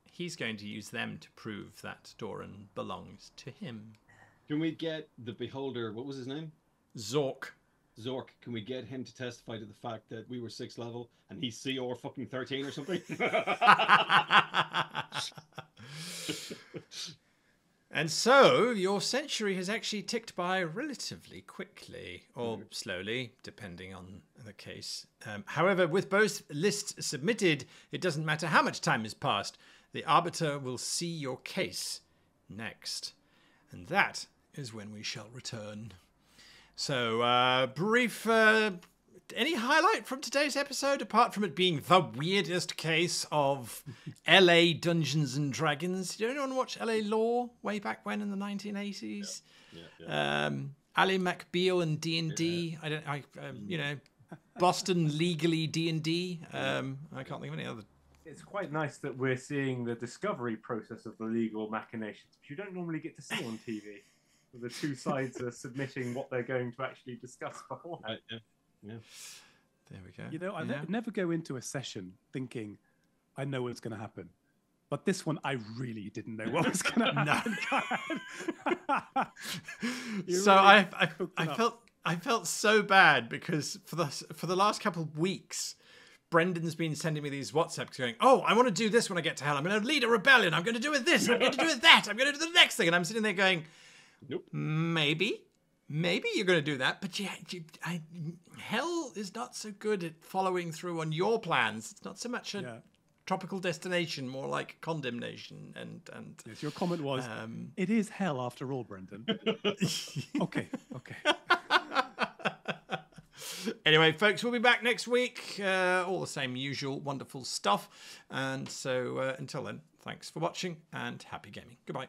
He's going to use them to prove that Doran belongs to him. Can we get the beholder? What was his name? Zork. Zork. Can we get him to testify to the fact that we were 6th level and he's CR fucking 13 or something? And so your century has actually ticked by relatively quickly, or slowly, depending on the case. However, with both lists submitted, it doesn't matter how much time has passed. The Arbiter will see your case next. And that is when we shall return. So, brief... any highlight from today's episode, apart from it being the weirdest case of LA Dungeons and Dragons? Did anyone watch LA Law way back when in the 1980s? Yeah. Ally McBeal and D&D. Boston Legally D&D. I can't think of any other. It's quite nice that we're seeing the discovery process of the legal machinations, which you don't normally get to see on TV. The two sides are submitting what they're going to actually discuss beforehand. Yeah. There we go. You know, I never go into a session thinking I know what's going to happen. But this one, I really didn't know what was going to happen. So really I felt so bad because for the last couple of weeks, Brendan's been sending me these WhatsApps going, oh, I want to do this when I get to hell. I'm going to lead a rebellion. I'm going to do it this. I'm going to do it that. I'm going to do the next thing. And I'm sitting there going, nope. Maybe you're going to do that, but hell is not so good at following through on your plans. It's not so much a tropical destination, more like condemnation. And yes, your comment was, it is hell after all, Brendan. Okay. Anyway, folks, we'll be back next week. All the same usual wonderful stuff. And so until then, thanks for watching and happy gaming. Goodbye.